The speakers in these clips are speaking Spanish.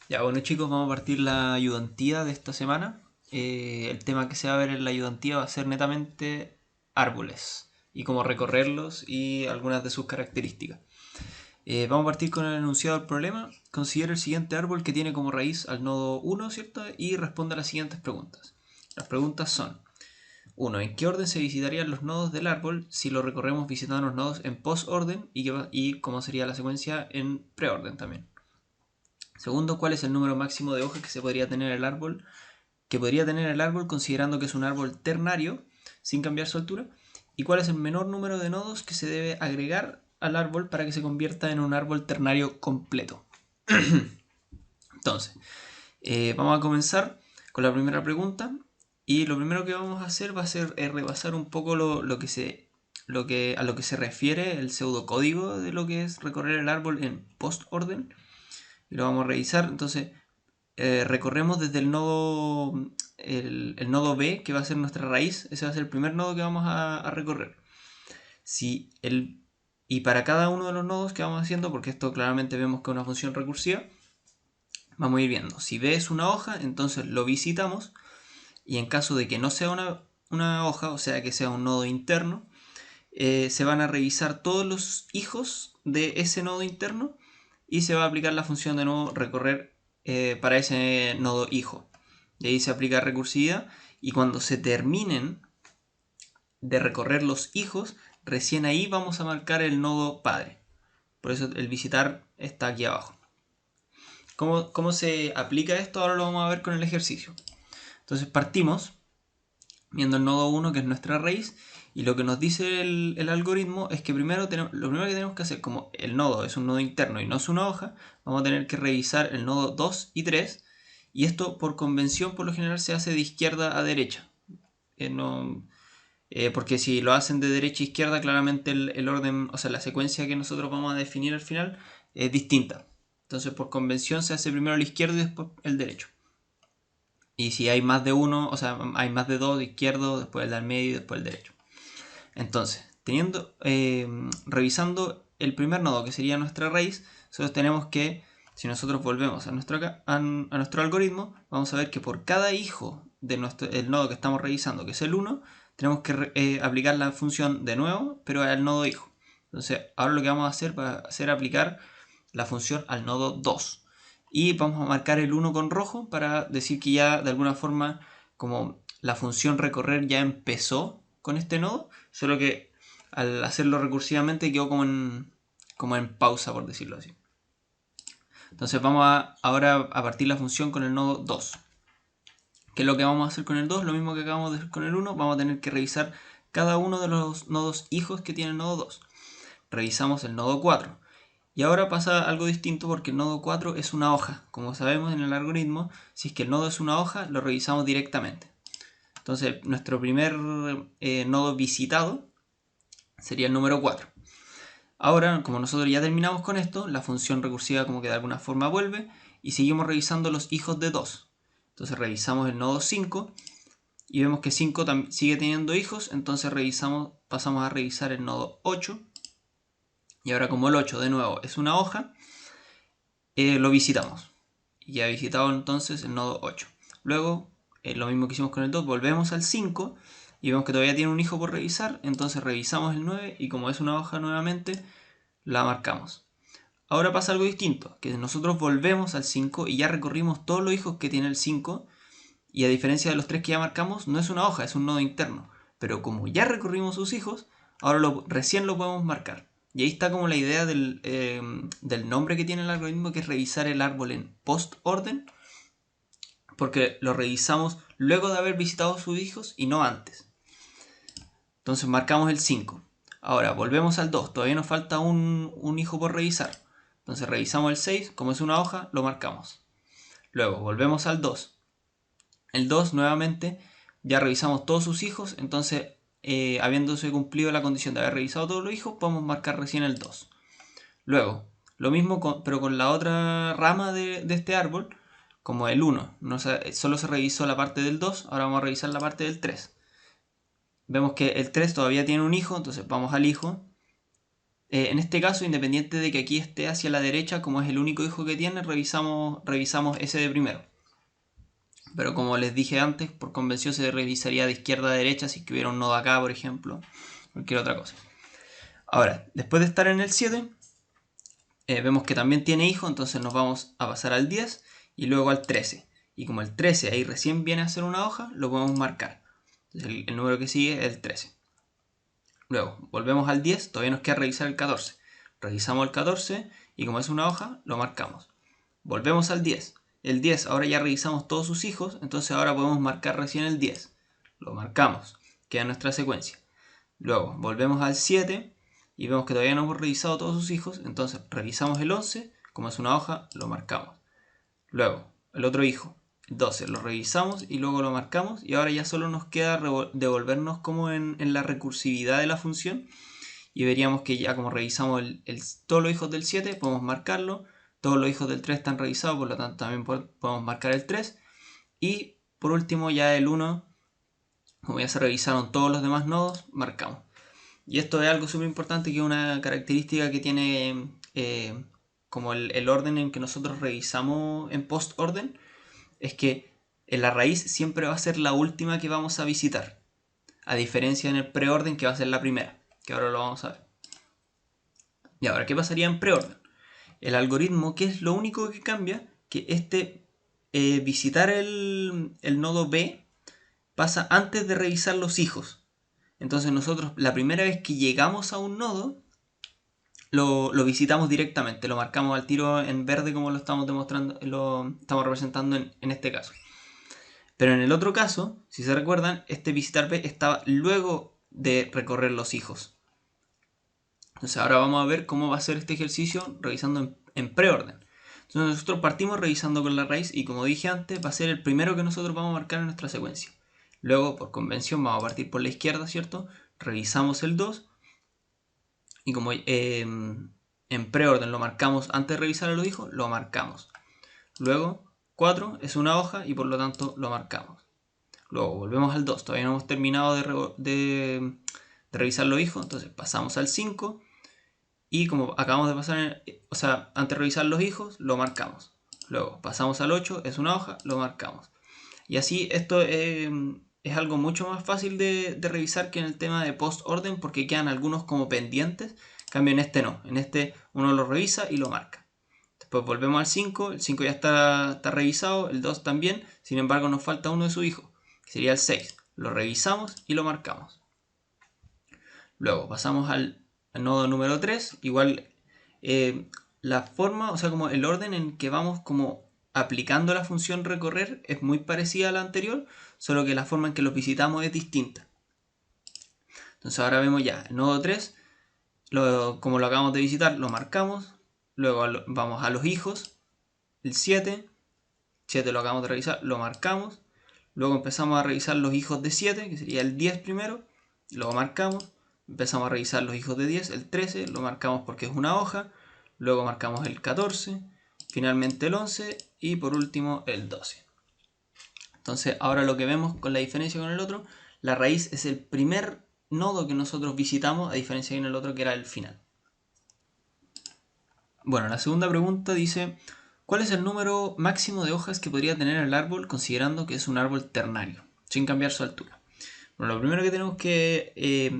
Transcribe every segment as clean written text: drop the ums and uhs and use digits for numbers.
Ya, bueno chicos, vamos a partir la ayudantía de esta semana. El tema que se va a ver en la ayudantía va a ser netamente árboles y cómo recorrerlos y algunas de sus características. Vamos a partir con el enunciado del problema. Considera el siguiente árbol que tiene como raíz al nodo 1, ¿cierto? Y responde a las siguientes preguntas. Las preguntas son: 1. ¿En qué orden se visitarían los nodos del árbol si lo recorremos visitando los nodos en post-orden y cómo sería la secuencia en preorden también? Segundo, ¿cuál es el número máximo de hojas que podría tener el árbol considerando que es un árbol ternario sin cambiar su altura? ¿Y cuál es el menor número de nodos que se debe agregar al árbol para que se convierta en un árbol ternario completo? Entonces, vamos a comenzar con la primera pregunta. Y lo primero que vamos a hacer va a ser repasar un poco a lo que se refiere el pseudocódigo de lo que es recorrer el árbol en post-orden. Y lo vamos a revisar. Entonces, recorremos desde el nodo B, que va a ser nuestra raíz. Ese va a ser el primer nodo que vamos a recorrer. Si y para cada uno de los nodos que vamos haciendo, porque esto claramente vemos que es una función recursiva, vamos a ir viendo. Si B es una hoja, entonces lo visitamos. Y en caso de que no sea una hoja, o sea que sea un nodo interno, se van a revisar todos los hijos de ese nodo interno y se va a aplicar la función de nuevo recorrer para ese nodo hijo. De ahí se aplica recursividad y cuando se terminen de recorrer los hijos, recién ahí vamos a marcar el nodo padre. Por eso el visitar está aquí abajo. ¿Cómo se aplica esto? Ahora lo vamos a ver con el ejercicio. Entonces partimos viendo el nodo 1, que es nuestra raíz, y lo que nos dice el algoritmo es que lo primero que tenemos que hacer, como el nodo es un nodo interno y no es una hoja, vamos a tener que revisar el nodo 2 y 3, y esto por convención por lo general se hace de izquierda a derecha. No, porque si lo hacen de derecha a izquierda, claramente el orden, o sea, la secuencia que nosotros vamos a definir al final es distinta. Entonces por convención se hace primero el izquierdo y después el derecho. Y si hay más de uno, o sea, hay más de dos, de izquierdo, después el del medio y después el derecho. Entonces, revisando el primer nodo que sería nuestra raíz, nosotros tenemos que, si nosotros volvemos a nuestro algoritmo, vamos a ver que por cada hijo el nodo que estamos revisando, que es el 1, tenemos que aplicar la función de nuevo, pero al nodo hijo. Entonces, ahora lo que vamos a hacer va a ser aplicar la función al nodo 2. Y vamos a marcar el 1 con rojo para decir que ya de alguna forma, como la función recorrer ya empezó con este nodo, solo que al hacerlo recursivamente quedó como en pausa, por decirlo así. Entonces vamos ahora a partir la función con el nodo 2. ¿Qué es lo que vamos a hacer con el 2? Lo mismo que acabamos de hacer con el 1. Vamos a tener que revisar cada uno de los nodos hijos que tiene el nodo 2. Revisamos el nodo 4. Y ahora pasa algo distinto porque el nodo 4 es una hoja. Como sabemos en el algoritmo, si es que el nodo es una hoja, lo revisamos directamente. Entonces, nuestro primer nodo visitado sería el número 4. Ahora, como nosotros ya terminamos con esto, la función recursiva como que de alguna forma vuelve y seguimos revisando los hijos de 2. Entonces revisamos el nodo 5 y vemos que 5 sigue teniendo hijos, entonces pasamos a revisar el nodo 8. Y ahora como el 8 de nuevo es una hoja, lo visitamos. Y ya he visitado entonces el nodo 8. Luego, lo mismo que hicimos con el 2, volvemos al 5 y vemos que todavía tiene un hijo por revisar, entonces revisamos el 9 y como es una hoja nuevamente, la marcamos. Ahora pasa algo distinto, que nosotros volvemos al 5 y ya recorrimos todos los hijos que tiene el 5 y a diferencia de los 3 que ya marcamos, no es una hoja, es un nodo interno. Pero como ya recorrimos sus hijos, ahora recién lo podemos marcar. Y ahí está como la idea del nombre que tiene el algoritmo, que es revisar el árbol en post-orden, porque lo revisamos luego de haber visitado sus hijos y no antes. Entonces marcamos el 5. Ahora volvemos al 2, todavía nos falta un hijo por revisar. Entonces revisamos el 6, como es una hoja, lo marcamos. Luego volvemos al 2. El 2 nuevamente ya revisamos todos sus hijos, entonces habiéndose cumplido la condición de haber revisado todos los hijos, podemos marcar recién el 2. Luego, lo mismo pero con la otra rama de este árbol, como el 1. Solo se revisó la parte del 2, ahora vamos a revisar la parte del 3. Vemos que el 3 todavía tiene un hijo, entonces vamos al hijo. en este caso, independiente de que aquí esté hacia la derecha, como es el único hijo que tiene, revisamos ese de primero. Pero como les dije antes, por convención se revisaría de izquierda a derecha si hubiera un nodo acá, por ejemplo, cualquier otra cosa. Ahora, después de estar en el 7, vemos que también tiene hijo, entonces nos vamos a pasar al 10 y luego al 13. Y como el 13 ahí recién viene a ser una hoja, lo podemos marcar. Entonces el número que sigue es el 13. Luego, volvemos al 10, todavía nos queda revisar el 14. Revisamos el 14 y como es una hoja, lo marcamos. Volvemos al 10. El 10, ahora ya revisamos todos sus hijos, entonces ahora podemos marcar recién el 10. Lo marcamos, queda nuestra secuencia. Luego, volvemos al 7 y vemos que todavía no hemos revisado todos sus hijos, entonces revisamos el 11, como es una hoja, lo marcamos. Luego, el otro hijo, el 12, lo revisamos y luego lo marcamos y ahora ya solo nos queda devolvernos como en la recursividad de la función y veríamos que ya como revisamos todos los hijos del 7 podemos marcarlo, todos los hijos del 3 están revisados, por lo tanto también podemos marcar el 3 y por último ya el 1, como ya se revisaron todos los demás nodos, marcamos. Y esto es algo súper importante, que es una característica que tiene como el orden en que nosotros revisamos en post orden, es que en la raíz siempre va a ser la última que vamos a visitar, a diferencia en el preorden que va a ser la primera, que ahora lo vamos a ver. Y ahora, ¿qué pasaría en preorden? El algoritmo, ¿qué es lo único que cambia? Que visitar el nodo B pasa antes de revisar los hijos. Entonces nosotros la primera vez que llegamos a un nodo lo visitamos directamente, lo marcamos al tiro en verde como lo estamos demostrando, lo estamos representando en este caso. Pero en el otro caso, si se recuerdan, este visitar B estaba luego de recorrer los hijos. Entonces ahora vamos a ver cómo va a ser este ejercicio revisando en preorden. Entonces nosotros partimos revisando con la raíz y como dije antes, va a ser el primero que nosotros vamos a marcar en nuestra secuencia. Luego, por convención, vamos a partir por la izquierda, ¿cierto? Revisamos el 2 y como en preorden lo marcamos antes de revisar a los hijos, lo marcamos. Luego 4 es una hoja y por lo tanto lo marcamos. Luego volvemos al 2, todavía no hemos terminado de revisar los hijos, entonces pasamos al 5 y como acabamos de pasar, o sea, antes de revisar los hijos, lo marcamos. Luego pasamos al 8, es una hoja, lo marcamos. Y así esto es algo mucho más fácil de revisar que en el tema de post orden, porque quedan algunos como pendientes. En cambio en este no, en este uno lo revisa y lo marca. Después volvemos al 5, el 5 ya está revisado, el 2 también, sin embargo nos falta uno de sus hijos, que sería el 6. Lo revisamos y lo marcamos. Luego pasamos al nodo número 3, igual la forma, o sea, como el orden en que vamos como aplicando la función recorrer es muy parecida a la anterior, solo que la forma en que los visitamos es distinta. Entonces ahora vemos ya el nodo 3, como lo acabamos de visitar, lo marcamos, luego vamos a los hijos, el 7 lo acabamos de revisar, lo marcamos, luego empezamos a revisar los hijos de 7, que sería el 10 primero, luego marcamos, empezamos a revisar los hijos de 10, el 13, lo marcamos porque es una hoja, luego marcamos el 14, finalmente el 11 y por último el 12. Entonces ahora lo que vemos con la diferencia con el otro, la raíz es el primer nodo que nosotros visitamos, a diferencia con el otro que era el final. Bueno, la segunda pregunta dice, ¿cuál es el número máximo de hojas que podría tener el árbol considerando que es un árbol ternario, sin cambiar su altura? Bueno, lo primero que tenemos que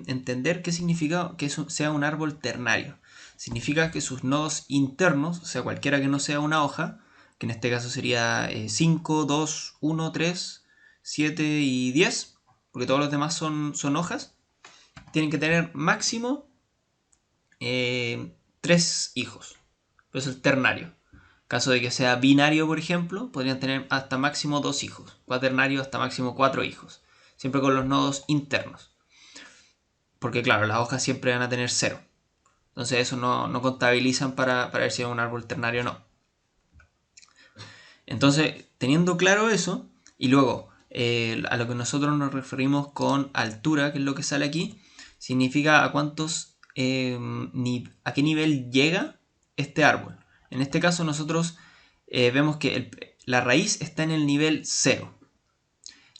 entender qué significa que eso sea un árbol ternario. Significa que sus nodos internos, o sea, cualquiera que no sea una hoja, que en este caso sería 5, 2, 1, 3, 7 y 10, porque todos los demás son hojas, tienen que tener máximo 3 hijos. Por eso el ternario. En caso de que sea binario, por ejemplo, podrían tener hasta máximo 2 hijos. Cuaternario hasta máximo 4 hijos. Siempre con los nodos internos. Porque claro, las hojas siempre van a tener 0. Entonces eso no contabilizan para ver si es un árbol ternario o no. Entonces, teniendo claro eso, y luego a lo que nosotros nos referimos con altura, que es lo que sale aquí, significa a cuántos, a qué nivel llega este árbol. En este caso nosotros vemos que la raíz está en el nivel 0.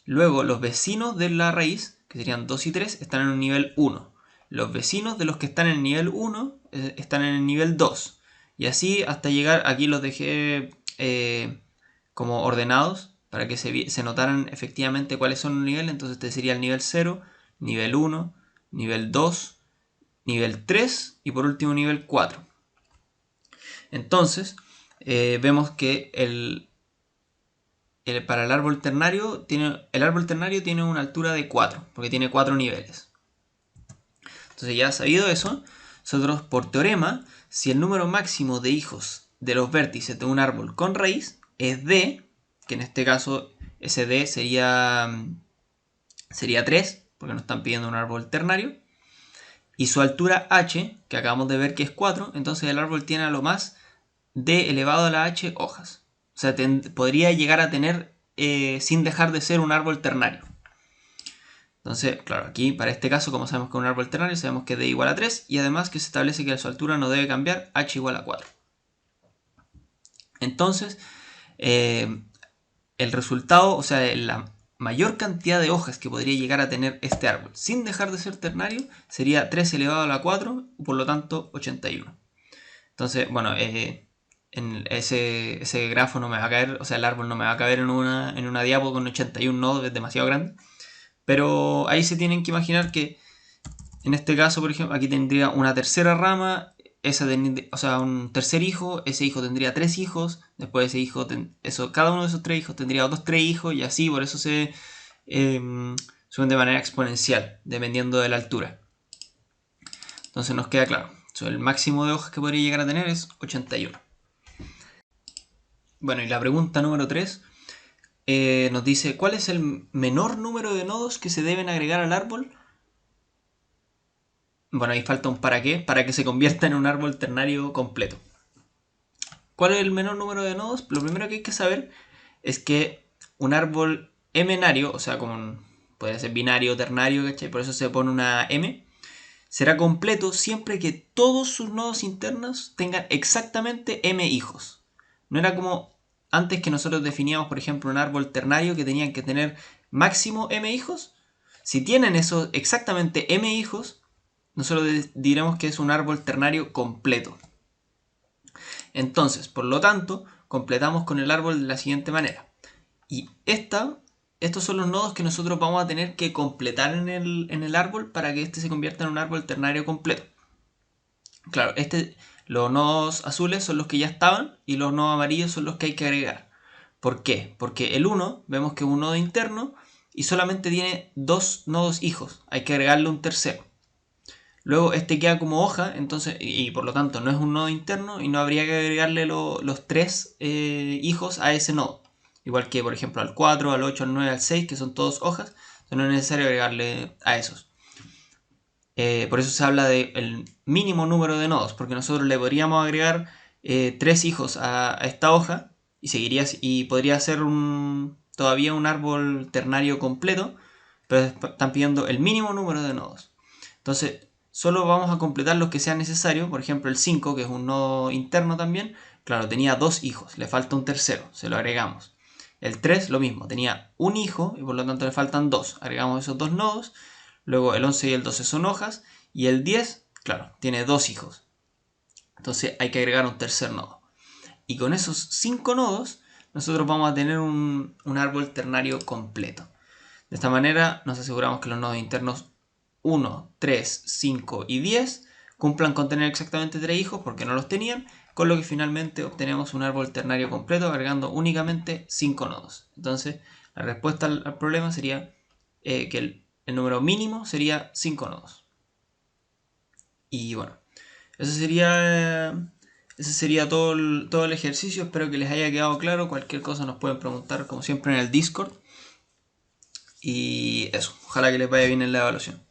Luego los vecinos de la raíz, que serían 2 y 3, están en un nivel 1. Los vecinos de los que están en el nivel 1 están en el nivel 2. Y así hasta llegar, aquí los dejé como ordenados para que se notaran efectivamente cuáles son los niveles. Entonces este sería el nivel 0, nivel 1, nivel 2, nivel 3 y por último nivel 4. Entonces vemos que para el árbol ternario tiene una altura de 4, porque tiene 4 niveles. Entonces ya sabido eso, nosotros por teorema, si el número máximo de hijos de los vértices de un árbol con raíz es d, que en este caso ese d sería 3, porque nos están pidiendo un árbol ternario, y su altura h, que acabamos de ver que es 4, entonces el árbol tiene a lo más d elevado a la h hojas. O sea, podría llegar a tener sin dejar de ser un árbol ternario. Entonces, claro, aquí para este caso, como sabemos que es un árbol ternario, sabemos que d igual a 3 y además que se establece que su altura no debe cambiar, h igual a 4. Entonces, el resultado, o sea, la mayor cantidad de hojas que podría llegar a tener este árbol sin dejar de ser ternario sería 3 elevado a la 4, por lo tanto 81. Entonces, bueno, en ese grafo no me va a caer, o sea, el árbol no me va a caber en una diapo con 81 nodos, es demasiado grande. Pero ahí se tienen que imaginar que en este caso, por ejemplo, aquí tendría una tercera rama, o sea, un tercer hijo, ese hijo tendría 3 hijos, después ese hijo, cada uno de esos 3 hijos tendría otros 3 hijos y así, por eso se suben de manera exponencial, dependiendo de la altura. Entonces nos queda claro, el máximo de hojas que podría llegar a tener es 81. Bueno, y la pregunta número 3 nos dice, ¿cuál es el menor número de nodos que se deben agregar al árbol? Bueno, ahí falta un para que se convierta en un árbol ternario completo. ¿Cuál es el menor número de nodos? Lo primero que hay que saber es que un árbol m-nario, o sea, puede ser binario, ternario, ¿cachai? Por eso se pone una m, será completo siempre que todos sus nodos internos tengan exactamente m hijos. No era como antes que nosotros definíamos, por ejemplo, un árbol ternario que tenían que tener máximo m hijos. Si tienen eso exactamente m hijos, nosotros diremos que es un árbol ternario completo. Entonces, por lo tanto, completamos con el árbol de la siguiente manera. Y estos son los nodos que nosotros vamos a tener que completar en el árbol para que este se convierta en un árbol ternario completo. Claro, los nodos azules son los que ya estaban y los nodos amarillos son los que hay que agregar. ¿Por qué? Porque el 1 vemos que es un nodo interno y solamente tiene 2 nodos hijos. Hay que agregarle un tercero. Luego este queda como hoja, entonces, y por lo tanto no es un nodo interno y no habría que agregarle los 3 hijos a ese nodo. Igual que por ejemplo al 4, al 8, al 9, al 6, que son todos hojas, entonces no es necesario agregarle a esos. Por eso se habla del mínimo número de nodos, porque nosotros le podríamos agregar 3 hijos a esta hoja y podría ser todavía un árbol ternario completo, pero están pidiendo el mínimo número de nodos. Entonces, solo vamos a completar los que sean necesarios. Por ejemplo, el 5, que es un nodo interno también, claro, tenía 2 hijos, le falta un tercero, se lo agregamos. El 3, lo mismo, tenía un hijo y por lo tanto le faltan 2. Agregamos esos 2 nodos. Luego el 11 y el 12 son hojas. Y el 10, claro, tiene 2 hijos. Entonces hay que agregar un tercer nodo. Y con esos 5 nodos, nosotros vamos a tener un árbol ternario completo. De esta manera nos aseguramos que los nodos internos 1, 3, 5 y 10 cumplan con tener exactamente 3 hijos porque no los tenían, con lo que finalmente obtenemos un árbol ternario completo agregando únicamente 5 nodos. Entonces la respuesta al problema sería que el número mínimo sería 5 nodos. Y bueno, ese sería todo el ejercicio. Espero que les haya quedado claro. Cualquier cosa nos pueden preguntar como siempre en el Discord. Y eso, ojalá que les vaya bien en la evaluación.